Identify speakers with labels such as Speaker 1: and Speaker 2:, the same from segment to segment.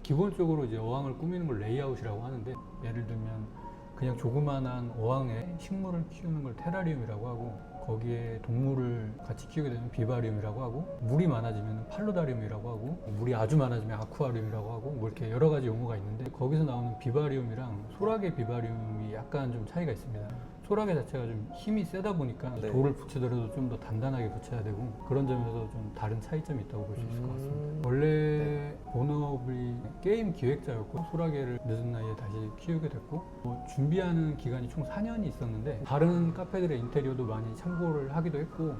Speaker 1: 기본적으로 이제 어항을 꾸미는 걸 레이아웃이라고 하는데, 예를 들면 그냥 조그만한 어항에 식물을 키우는 걸 테라리움이라고 하고, 거기에 동물을 같이 키우게 되면 비바리움이라고 하고, 물이 많아지면 팔로다리움이라고 하고, 물이 아주 많아지면 아쿠아리움이라고 하고, 뭐 이렇게 여러 가지 용어가 있는데, 거기서 나오는 비바리움이랑 소라게 비바리움이 약간 좀 차이가 있습니다. 소라게 자체가 좀 힘이 세다 보니까
Speaker 2: 네.
Speaker 1: 돌을 붙이더라도 좀 더 단단하게 붙여야 되고, 그런 점에서 좀 다른 차이점이 있다고 볼 수 있을 것 같습니다. 원래 본업이 게임 기획자였고, 소라게를 늦은 나이에 다시 키우게 됐고, 준비하는 기간이 총 4년이 있었는데, 다른 카페들의 인테리어도 많이 참고를 하기도 했고,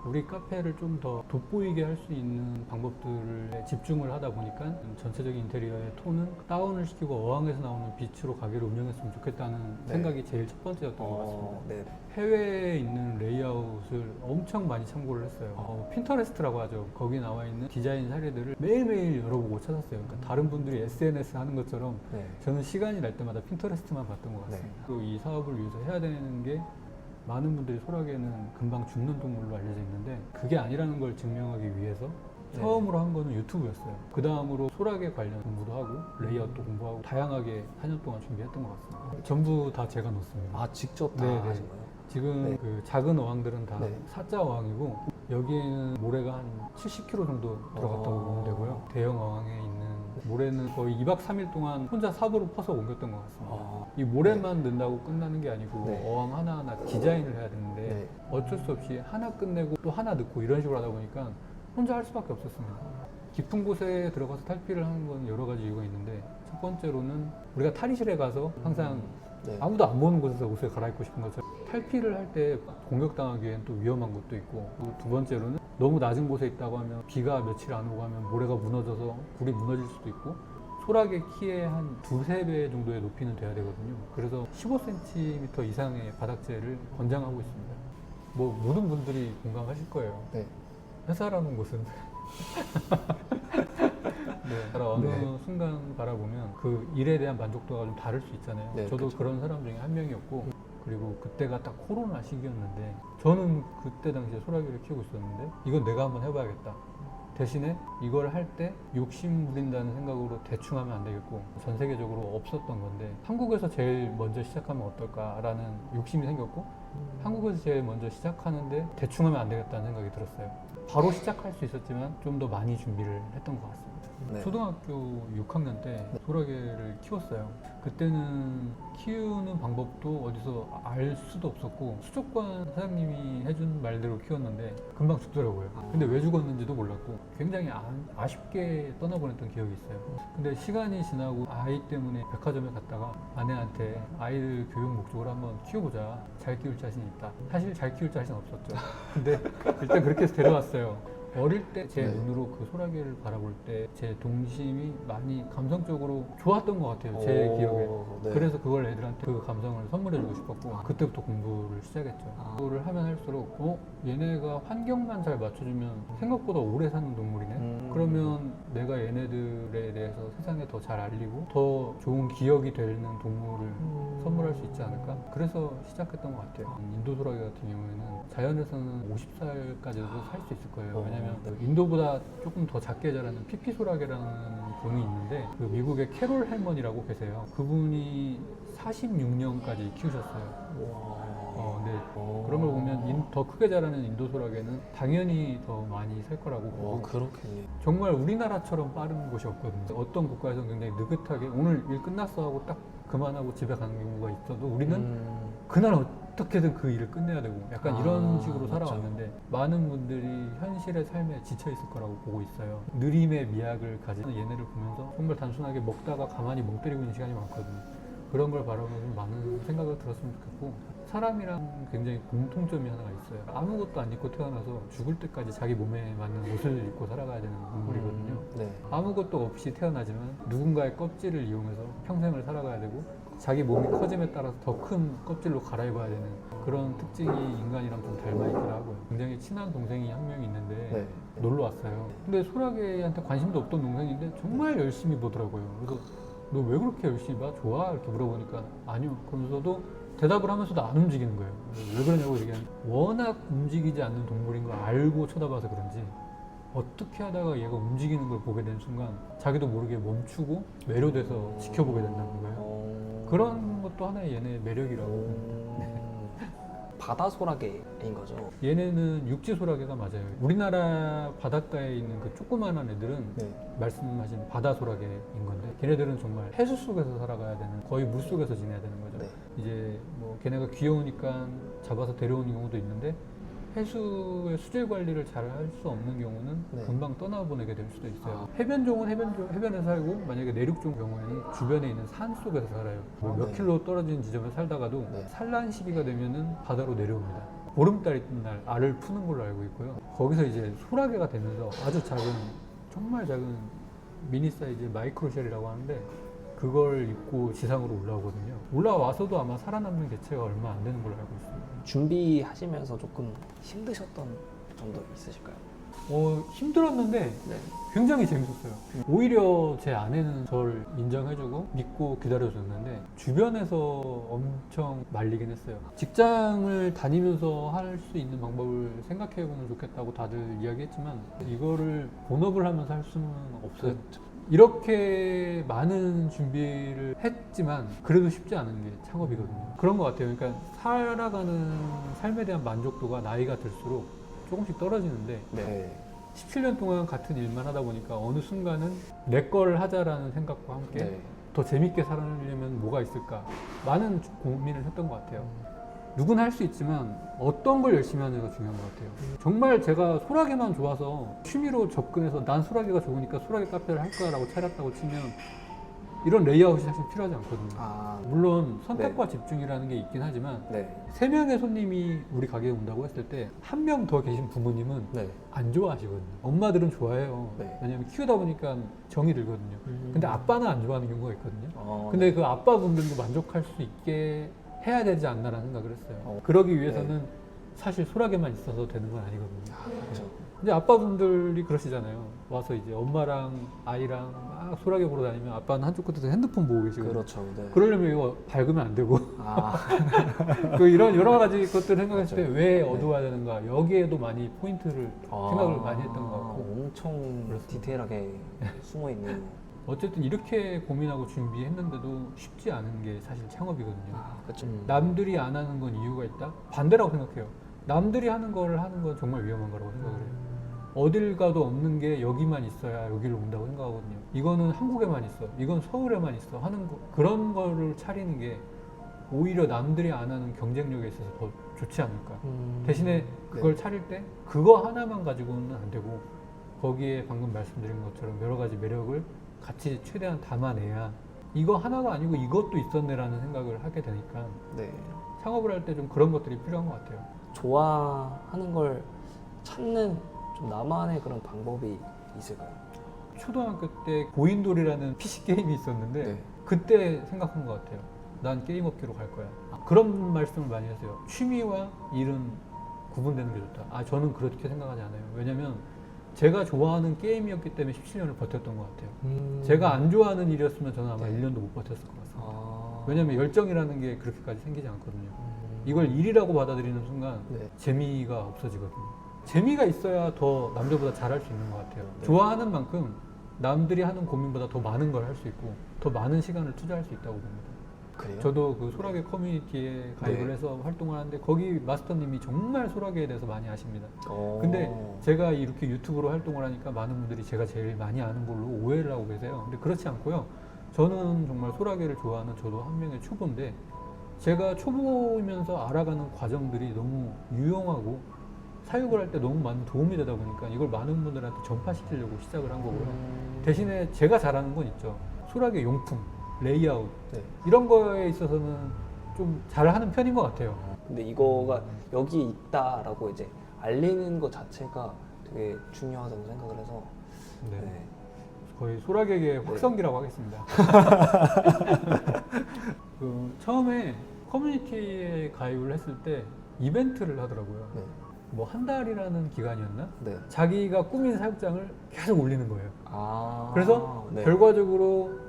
Speaker 1: 우리 카페를 좀 더 돋보이게 할 수 있는 방법들에 집중을 하다 보니까 전체적인 인테리어의 톤은 다운을 시키고 어항에서 나오는 빛으로 가게를 운영했으면 좋겠다는
Speaker 2: 네.
Speaker 1: 생각이 제일 첫 번째였던 것 같습니다.
Speaker 2: 네.
Speaker 1: 해외에 있는 레이아웃을 엄청 많이 참고를 했어요. 핀터레스트라고 하죠. 거기 나와 있는 디자인 사례들을 매일매일 열어보고 찾았어요. 그러니까 다른 분들이 SNS 하는 것처럼
Speaker 2: 네.
Speaker 1: 저는 시간이 날 때마다 핀터레스트만 봤던 것 같습니다.
Speaker 2: 네.
Speaker 1: 또 이 사업을 위해서 해야 되는 게, 많은 분들이 소라게는 금방 죽는 동물로 알려져 있는데, 그게 아니라는 걸 증명하기 위해서
Speaker 2: 네.
Speaker 1: 처음으로 한 거는 유튜브였어요. 그 다음으로 소라게 관련 공부도 하고 레이아웃도 공부하고 다양하게 4년 동안 준비했던 것 같습니다. 전부 다 제가 넣었습니다.
Speaker 2: 아, 직접 다
Speaker 1: 네, 네.
Speaker 2: 하신 거예요?
Speaker 1: 지금
Speaker 2: 네.
Speaker 1: 그 작은 어항들은 다
Speaker 2: 네.
Speaker 1: 사자 어항이고, 여기에는 모래가 한 70kg 정도 들어갔다고 보면 되고요. 대형 어항에 있는 모래는 거의 2박 3일 동안 혼자 삽으로 퍼서 옮겼던 것 같습니다. 이 모래만 넣는다고 끝나는 게 아니고
Speaker 2: 네.
Speaker 1: 어항 하나하나 디자인을 해야 되는데,
Speaker 2: 네.
Speaker 1: 어쩔 수 없이 하나 끝내고 또 하나 넣고 이런 식으로 하다 보니까 혼자 할 수밖에 없었습니다. 깊은 곳에 들어가서 탈피를 하는 건 여러 가지 이유가 있는데, 첫 번째로는 우리가 탈의실에 가서 항상
Speaker 2: 네.
Speaker 1: 아무도 안 보는 곳에서 옷을 갈아입고 싶은 것처럼 탈피를 할 때 공격당하기엔 또 위험한 것도 있고, 그리고 두 번째로는 너무 낮은 곳에 있다고 하면 비가 며칠 안 오고 하면 모래가 무너져서 굴이 무너질 수도 있고, 소라게 키의 한 두세 배 정도의 높이는 돼야 되거든요. 그래서 15cm 이상의 바닥재를 권장하고 있습니다. 뭐 모든 분들이 공감하실 거예요.
Speaker 2: 네.
Speaker 1: 회사라는 곳은 어느
Speaker 2: 네.
Speaker 1: 순간 바라보면 그 일에 대한 만족도가 좀 다를 수 있잖아요.
Speaker 2: 네,
Speaker 1: 저도
Speaker 2: 그쵸.
Speaker 1: 그런 사람 중에 한 명이었고, 그리고 그때가 딱 코로나 시기였는데, 저는 그때 당시에 소라게를 키우고 있었는데, 이건 내가 한번 해봐야겠다. 대신에 이걸 할 때 욕심 부린다는 생각으로 대충 하면 안 되겠고, 전 세계적으로 없었던 건데 한국에서 제일 먼저 시작하면 어떨까라는 욕심이 생겼고, 한국에서 제일 먼저 시작하는데 대충 하면 안 되겠다는 생각이 들었어요. 바로 시작할 수 있었지만 좀 더 많이 준비를 했던 것 같습니다.
Speaker 2: 네.
Speaker 1: 초등학교 6학년 때 소라게를 키웠어요. 그때는 키우는 방법도 어디서 알 수도 없었고, 수족관 사장님이 해준 말대로 키웠는데 금방 죽더라고요. 근데 왜 죽었는지도 몰랐고, 굉장히 아쉽게 떠나보냈던 기억이 있어요. 근데 시간이 지나고 아이 때문에 백화점에 갔다가 아내한테 아이를 교육 목적으로 한번 키워보자, 잘 키울 자신 있다. 사실 잘 키울 자신 없었죠. 근데 일단 그렇게 해서 데려왔어요. 어릴 때 제
Speaker 2: 네.
Speaker 1: 눈으로 그 소라게를 바라볼 때 제 동심이 많이 감성적으로 좋았던 것 같아요. 제 기억에.
Speaker 2: 네.
Speaker 1: 그래서 그걸 애들한테 그 감성을 선물해주고 싶었고, 그때부터 공부를 시작했죠. 공부를 하면 할수록 얘네가 환경만 잘 맞춰주면 생각보다 오래 사는 동물이네. 그러면 내가 얘네들에 대해서 세상에 더 잘 알리고 더 좋은 기억이 되는 동물을 선물할 수 있지 않을까? 그래서 시작했던 것 같아요. 인도 소라게 같은 경우에는 자연에서는 50살까지도 살 수 있을 거예요. 왜냐면
Speaker 2: 네.
Speaker 1: 인도보다 조금 더 작게 자라는 피피 소라게라는 종이 있는데, 그 미국의 캐롤 할머니라고 계세요. 그분이 46년까지 키우셨어요. 네. 그런 걸 보면 더 크게 자라는 인도 소라게는 당연히 더 많이 살 거라고 보고,
Speaker 2: 그렇겠네요.
Speaker 1: 정말 우리나라처럼 빠른 곳이 없거든요. 어떤 국가에서는 굉장히 느긋하게 오늘 일 끝났어 하고 딱 그만하고 집에 가는 경우가 있어도, 우리는 그날 어떻게든 그 일을 끝내야 되고 약간 이런 식으로
Speaker 2: 맞죠.
Speaker 1: 살아왔는데, 많은 분들이 현실의 삶에 지쳐 있을 거라고 보고 있어요. 느림의 미학을 가진 얘네를 보면서 정말 단순하게 먹다가 가만히 멍 때리고 있는 시간이 많거든요. 그런 걸 바라보면서 많은 생각을 들었으면 좋겠고, 사람이랑 굉장히 공통점이 하나가 있어요. 아무것도 안 입고 태어나서 죽을 때까지 자기 몸에 맞는 옷을 입고 살아가야 되는 동물이거든요.
Speaker 2: 네.
Speaker 1: 아무것도 없이 태어나지만 누군가의 껍질을 이용해서 평생을 살아가야 되고, 자기 몸이 커짐에 따라서 더 큰 껍질로 갈아입어야 되는 그런 특징이 인간이랑 좀 닮아있기도 하고요. 굉장히 친한 동생이 한 명 있는데
Speaker 2: 네.
Speaker 1: 놀러 왔어요. 근데 소라게한테 관심도 없던 동생인데 정말 열심히 보더라고요. 그래서 너 왜 그렇게 열심히 봐? 좋아? 이렇게 물어보니까 아니요. 그러면서도 대답을 하면서도 안 움직이는 거예요. 왜 그러냐고 얘기하면, 워낙 움직이지 않는 동물인 걸 알고 쳐다봐서 그런지 어떻게 하다가 얘가 움직이는 걸 보게 된 순간 자기도 모르게 멈추고 매료돼서 지켜보게 된다는 거예요. 그런 것도 하나의 얘네의 매력이라고.
Speaker 2: 바다 소라게인 거죠?
Speaker 1: 얘네는 육지 소라게가 맞아요. 우리나라 바닷가에 있는 그 조그만한 애들은
Speaker 2: 네.
Speaker 1: 말씀하신 바다 소라게인 건데 걔네들은 정말 해수 속에서 살아가야 되는, 거의 물 속에서 지내야 되는 거죠.
Speaker 2: 네.
Speaker 1: 이제 뭐 걔네가 귀여우니까 잡아서 데려오는 경우도 있는데 해수의 수질 관리를 잘 할 수 없는 경우는
Speaker 2: 네.
Speaker 1: 금방 떠나보내게 될 수도 있어요. 해변종은 해변에 살고, 만약에 내륙종 경우에는 주변에 있는 산 속에서 살아요. 뭐 몇
Speaker 2: 네.
Speaker 1: 킬로 떨어진 지점에 살다가도
Speaker 2: 네.
Speaker 1: 산란 시기가 되면은 바다로 내려옵니다. 보름달 있는 날 알을 푸는 걸로 알고 있고요. 거기서 이제 소라게가 되면서 아주 작은, 정말 작은 미니 사이즈의 마이크로쉘이라고 하는데 그걸 입고 지상으로 올라오거든요. 올라와서도 아마 살아남는 개체가 얼마 안 되는 걸로 알고 있습니다.
Speaker 2: 준비하시면서 조금 힘드셨던 점도 있으실까요?
Speaker 1: 힘들었는데
Speaker 2: 네.
Speaker 1: 굉장히 재밌었어요. 오히려 제 아내는 저를 인정해주고 믿고 기다려줬는데 주변에서 엄청 말리긴 했어요. 직장을 다니면서 할 수 있는 방법을 생각해보면 좋겠다고 다들 이야기했지만 이거를 본업을 하면서 할 수는 없어요. 이렇게 많은 준비를 했지만 그래도 쉽지 않은 게 창업이거든요. 그런 것 같아요. 그러니까 살아가는 삶에 대한 만족도가 나이가 들수록 조금씩 떨어지는데
Speaker 2: 네.
Speaker 1: 17년 동안 같은 일만 하다 보니까 어느 순간은 내 걸 하자라는 생각과 함께
Speaker 2: 네.
Speaker 1: 더 재밌게 살아내려면 뭐가 있을까 많은 고민을 했던 것 같아요. 누구나 할 수 있지만 어떤 걸 열심히 하느냐가 중요한 것 같아요. 정말 제가 소라게만 좋아서 취미로 접근해서 난 소라게가 좋으니까 소라게 카페를 할 거라고 차렸다고 치면 이런 레이아웃이 사실 필요하지 않거든요. 물론 선택과 집중이라는 게 있긴 하지만
Speaker 2: 네.
Speaker 1: 3명의 손님이 우리 가게에 온다고 했을 때 한 명 더 계신 부모님은
Speaker 2: 네.
Speaker 1: 안 좋아하시거든요. 엄마들은 좋아해요.
Speaker 2: 네.
Speaker 1: 왜냐면 키우다 보니까 정이 들거든요. 근데 아빠는 안 좋아하는 경우가 있거든요. 근데
Speaker 2: 네.
Speaker 1: 그 아빠분들도 만족할 수 있게 해야 되지 않나라는 생각을 했어요. 그러기 위해서는 사실 소라게만 있어서 되는 건 아니거든요.
Speaker 2: 그렇죠.
Speaker 1: 근데 아빠분들이 그러시잖아요. 와서 이제 엄마랑 아이랑 막 소라게 보러 다니면 아빠는 한쪽 끝에서 핸드폰 보고 계시거든요.
Speaker 2: 그렇죠. 네.
Speaker 1: 그러려면 이거 밝으면 안 되고
Speaker 2: 아,
Speaker 1: 이런 여러 가지 것들을 생각했을 때
Speaker 2: 맞아요.
Speaker 1: 왜 어두워야 되는가, 여기에도 많이 포인트를 생각을 많이 했던 것 같고,
Speaker 2: 엄청
Speaker 1: 그렇습니다.
Speaker 2: 디테일하게 숨어 있는.
Speaker 1: 어쨌든 이렇게 고민하고 준비했는데도 쉽지 않은 게 사실 창업이거든요.
Speaker 2: 그렇죠.
Speaker 1: 남들이 안 하는 건 이유가 있다? 반대라고 생각해요. 남들이 하는 걸 하는 건 정말 위험한 거라고 생각을 해요. 어딜 가도 없는 게 여기만 있어야 여기를 온다고 생각하거든요. 이거는 한국에만 있어, 이건 서울에만 있어 하는 거, 그런 거를 차리는 게 오히려 남들이 안 하는 경쟁력에 있어서 더 좋지 않을까. 대신에 그걸 차릴 때 그거 하나만 가지고는 안 되고 거기에 방금 말씀드린 것처럼 여러 가지 매력을 같이 최대한 담아내야 이거 하나가 아니고 이것도 있었네라는 생각을 하게 되니까
Speaker 2: 네.
Speaker 1: 창업을 할 때 좀 그런 것들이 필요한 것 같아요.
Speaker 2: 좋아하는 걸 찾는 좀 나만의 그런 방법이 있을까요?
Speaker 1: 초등학교 때 고인돌이라는 PC 게임이 있었는데
Speaker 2: 네.
Speaker 1: 그때 생각한 것 같아요. 난 게임 업계로 갈 거야. 그런 말씀을 많이 하세요. 취미와 일은 구분되는 게 좋다. 저는 그렇게 생각하지 않아요. 왜냐면 제가 좋아하는 게임이었기 때문에 17년을 버텼던 것 같아요. 제가 안 좋아하는 일이었으면 저는 아마 1년도 못 버텼을 것 같습니다. 왜냐면 열정이라는 게 그렇게까지 생기지 않거든요. 이걸 일이라고 받아들이는 순간
Speaker 2: 네.
Speaker 1: 재미가 없어지거든요. 재미가 있어야 더 남들보다 잘할 수 있는 것 같아요. 좋아하는 만큼 남들이 하는 고민보다 더 많은 걸 할 수 있고 더 많은 시간을 투자할 수 있다고 봅니다.
Speaker 2: 그래요?
Speaker 1: 저도 그 소라게 커뮤니티에 가입을
Speaker 2: 네.
Speaker 1: 해서 활동을 하는데 거기 마스터님이 정말 소라게에 대해서 많이 아십니다. 근데
Speaker 2: 오.
Speaker 1: 제가 이렇게 유튜브로 활동을 하니까 많은 분들이 제가 제일 많이 아는 걸로 오해를 하고 계세요. 근데 그렇지 않고요. 저는 정말 소라게를 좋아하는 저도 한 명의 초보인데 제가 초보이면서 알아가는 과정들이 너무 유용하고 사육을 할 때 너무 많은 도움이 되다 보니까 이걸 많은 분들한테 전파시키려고 시작을 한 거고요. 대신에 제가 잘하는 건 있죠. 소라게 용품, 레이아웃
Speaker 2: 네.
Speaker 1: 이런 거에 있어서는 좀 잘하는 편인 것 같아요.
Speaker 2: 근데 이거가 여기에 있다라고 이제 알리는 것 자체가 되게 중요하다고 생각을 해서
Speaker 1: 네.
Speaker 2: 네.
Speaker 1: 거의 소라게의 확성기라고 하겠습니다. 처음에 커뮤니티에 가입을 했을 때 이벤트를 하더라고요.
Speaker 2: 네.
Speaker 1: 뭐 한 달이라는 기간이었나?
Speaker 2: 네.
Speaker 1: 자기가 꾸민 사육장을 계속 올리는 거예요.
Speaker 2: 아.
Speaker 1: 그래서
Speaker 2: 네.
Speaker 1: 결과적으로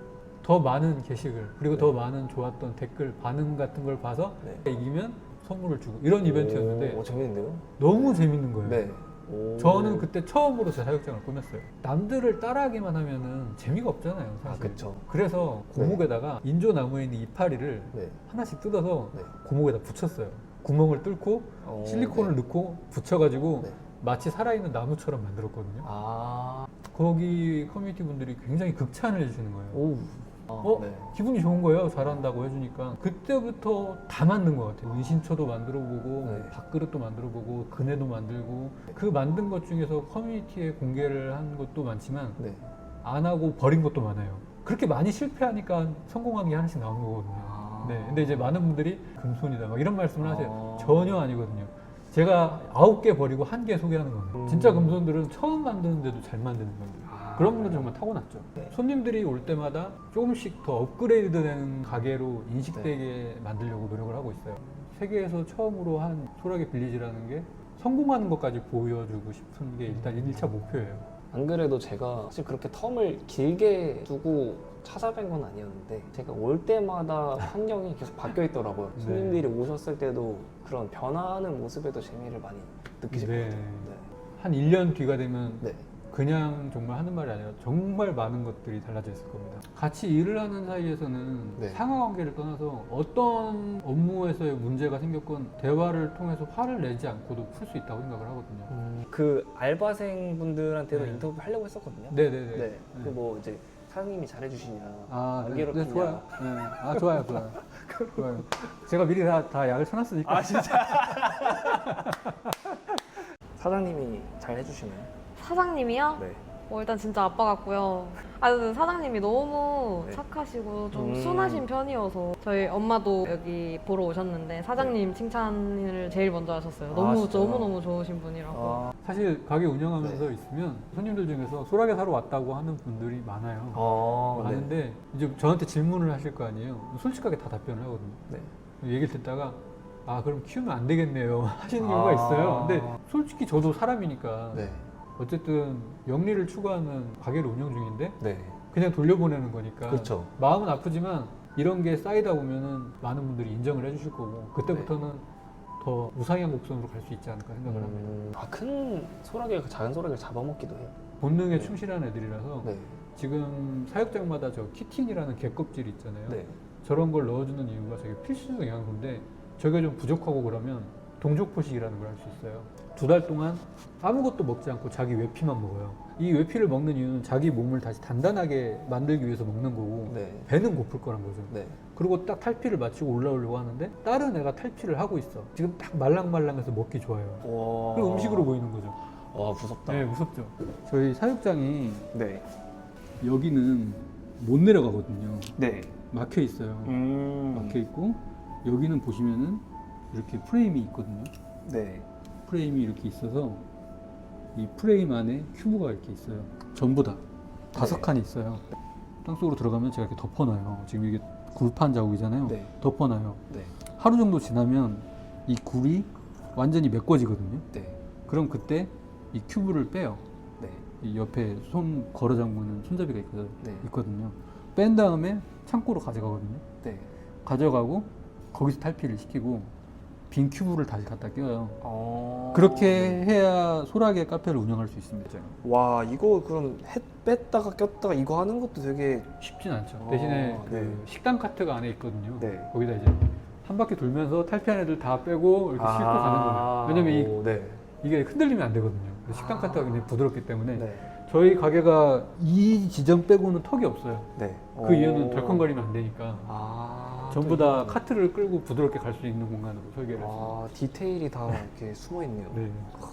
Speaker 1: 더 많은 게시글 그리고
Speaker 2: 네.
Speaker 1: 더 많은 좋았던 댓글 반응 같은 걸 봐서
Speaker 2: 네.
Speaker 1: 이기면 선물을 주고 이런 이벤트였는데
Speaker 2: 오, 재밌는데요?
Speaker 1: 너무 재밌는 거예요.
Speaker 2: 네. 오.
Speaker 1: 저는 그때 처음으로 제 사육장을 꾸몄어요. 남들을 따라하기만 하면은 재미가 없잖아요,
Speaker 2: 아,
Speaker 1: 사실.
Speaker 2: 그쵸.
Speaker 1: 그래서 고목에다가 인조나무에 있는 이파리를
Speaker 2: 네.
Speaker 1: 하나씩 뜯어서
Speaker 2: 네.
Speaker 1: 고목에다 붙였어요. 구멍을 뚫고
Speaker 2: 오,
Speaker 1: 실리콘을 넣고 붙여가지고
Speaker 2: 네.
Speaker 1: 마치 살아있는 나무처럼 만들었거든요.
Speaker 2: 아.
Speaker 1: 거기 커뮤니티 분들이 굉장히 극찬을 해주시는 거예요.
Speaker 2: 오. 아,
Speaker 1: 어?
Speaker 2: 네.
Speaker 1: 기분이 좋은 거예요. 잘한다고 해주니까. 그때부터 다 만든 것 같아요. 은신초도 만들어보고
Speaker 2: 네.
Speaker 1: 밥그릇도 만들어보고 그네도 만들고 그 만든 것 중에서 커뮤니티에 공개를 한 것도 많지만
Speaker 2: 네.
Speaker 1: 안 하고 버린 것도 많아요. 그렇게 많이 실패하니까 성공한 게 하나씩 나오는 거거든요.
Speaker 2: 아.
Speaker 1: 네. 근데 이제 많은 분들이 금손이다 막 이런 말씀을 하세요.
Speaker 2: 아.
Speaker 1: 전혀 아니거든요. 제가 9개 버리고 1개 소개하는 겁니다. 진짜 금손들은 처음 만드는데도 잘 만드는 분들. 그런 분들은 정말 타고났죠.
Speaker 2: 네.
Speaker 1: 손님들이 올 때마다 조금씩 더 업그레이드 되는 가게로 인식되게 만들려고 노력을 하고 있어요. 세계에서 처음으로 한 소라게 빌리지라는 게 성공하는 것까지 보여주고 싶은 게 일단 1차 목표예요.
Speaker 2: 안 그래도 제가 사실 그렇게 텀을 길게 두고 찾아뵌 건 아니었는데 제가 올 때마다 환경이 계속 바뀌어 있더라고요.
Speaker 1: 네.
Speaker 2: 손님들이 오셨을 때도 그런 변화하는 모습에도 재미를 많이 느끼실
Speaker 1: 네.
Speaker 2: 것 같아요.
Speaker 1: 한 1년 뒤가 되면
Speaker 2: 네.
Speaker 1: 그냥 정말 하는 말이 아니라 정말 많은 것들이 달라져 있을 겁니다. 같이 일을 하는 사이에서는
Speaker 2: 네.
Speaker 1: 상하관계를 떠나서 어떤 업무에서의 문제가 생겼건 대화를 통해서 화를 내지 않고도 풀 수 있다고 생각을 하거든요.
Speaker 2: 그 알바생 분들한테도
Speaker 1: 네.
Speaker 2: 인터뷰 하려고 했었거든요.
Speaker 1: 네네네.
Speaker 2: 네. 그 뭐 이제 사장님이 잘해주시냐,
Speaker 1: 아,
Speaker 2: 안
Speaker 1: 네,
Speaker 2: 괴롭히냐.
Speaker 1: 네, 좋아요. 네. 아, 좋아요, 좋아요. 좋아요. 제가 미리 다 약을 쳐놨으니까.
Speaker 2: 아 진짜? 사장님이 잘 해주시나요?
Speaker 3: 사장님이요?
Speaker 2: 네.
Speaker 3: 일단 진짜 아빠 같고요. 근데 사장님이 너무
Speaker 2: 네.
Speaker 3: 착하시고 좀
Speaker 2: 음.
Speaker 3: 순하신 편이어서 저희 엄마도 여기 보러 오셨는데 사장님 칭찬을 제일 먼저 하셨어요. 너무
Speaker 2: 진짜요?
Speaker 3: 너무 좋으신 분이라고.
Speaker 2: 아,
Speaker 1: 사실 가게 운영하면서
Speaker 2: 네.
Speaker 1: 있으면 손님들 중에서 소라게 사러 왔다고 하는 분들이 많아요.
Speaker 2: 네.
Speaker 1: 많은데 이제 저한테 질문을 하실 거 아니에요. 솔직하게 다 답변을 하거든요.
Speaker 2: 네.
Speaker 1: 얘기를 듣다가 그럼 키우면 안 되겠네요 하시는 경우가 있어요. 근데 솔직히 저도 사람이니까
Speaker 2: 네.
Speaker 1: 어쨌든 영리를 추구하는 가게를 운영 중인데
Speaker 2: 네.
Speaker 1: 그냥 돌려보내는 거니까
Speaker 2: 그렇죠.
Speaker 1: 마음은 아프지만 이런 게 쌓이다 보면은 많은 분들이 인정을 해주실 거고 그때부터는 더 우상향 곡선으로 갈 수 있지 않을까 생각을 합니다.
Speaker 2: 큰 소라게, 작은 소라게를 잡아먹기도 해요.
Speaker 1: 본능에
Speaker 2: 네.
Speaker 1: 충실한 애들이라서
Speaker 2: 네.
Speaker 1: 지금 사육장마다 저 키틴이라는 개껍질 있잖아요.
Speaker 2: 네.
Speaker 1: 저런 걸 넣어주는 이유가 저게 필수 영양소인데 저게 좀 부족하고 그러면 동족포식이라는 걸 할 수 있어요. 2달 동안 아무것도 먹지 않고 자기 외피만 먹어요. 이 외피를 먹는 이유는 자기 몸을 다시 단단하게 만들기 위해서 먹는 거고
Speaker 2: 네.
Speaker 1: 배는 고플 거란 거죠.
Speaker 2: 네.
Speaker 1: 그리고 딱 탈피를 마치고 올라오려고 하는데 다른 애가 탈피를 하고 있어. 지금 딱 말랑말랑해서 먹기 좋아요.
Speaker 2: 와.
Speaker 1: 그 음식으로 보이는 거죠.
Speaker 2: 와, 무섭다.
Speaker 1: 네, 무섭죠. 저희 사육장이
Speaker 2: 네.
Speaker 1: 여기는 못 내려가거든요.
Speaker 2: 네.
Speaker 1: 막혀 있어요. 막혀 있고 여기는 보시면은 이렇게 프레임이 있거든요.
Speaker 2: 네.
Speaker 1: 프레임이 이렇게 있어서 이 프레임 안에 큐브가 이렇게 있어요. 전부 다 5칸이 있어요. 땅속으로 들어가면 제가 이렇게 덮어놔요. 지금 이게 굴판 자국이잖아요.
Speaker 2: 네.
Speaker 1: 덮어놔요.
Speaker 2: 네.
Speaker 1: 하루 정도 지나면 이 굴이 완전히 메꿔지거든요.
Speaker 2: 네.
Speaker 1: 그럼 그때 이 큐브를 빼요.
Speaker 2: 네.
Speaker 1: 이 옆에 손 걸어 잠그는 손잡이가
Speaker 2: 네.
Speaker 1: 있거든요. 뺀 다음에 창고로 가져가거든요.
Speaker 2: 네.
Speaker 1: 가져가고 거기서 탈피를 시키고 빈 큐브를 다시 갖다 껴요.
Speaker 2: 어...
Speaker 1: 그렇게 해야 소라게 카페를 운영할 수 있습니다.
Speaker 2: 와, 이거 그럼 뺐다가 꼈다가 이거 하는 것도 되게
Speaker 1: 쉽진 않죠. 대신에 그
Speaker 2: 네.
Speaker 1: 식당 카트가 안에 있거든요.
Speaker 2: 네.
Speaker 1: 거기다 이제 한 바퀴 돌면서 탈피한 애들 다 빼고 이렇게 싣고 가는 거예요. 왜냐면
Speaker 2: 네.
Speaker 1: 이게 흔들리면 안 되거든요. 식당 카트가 굉장히 부드럽기 때문에
Speaker 2: 네.
Speaker 1: 저희 가게가 이 지점 빼고는 턱이 없어요.
Speaker 2: 네.
Speaker 1: 그 이유는 덜컹거리면 안 되니까 전부 다
Speaker 2: 또 이거는-
Speaker 1: 카트를 끌고 부드럽게 갈 수 있는 공간으로 설계를 했습니다.
Speaker 2: 디테일이 다 이렇게 숨어 있네요.
Speaker 1: 네.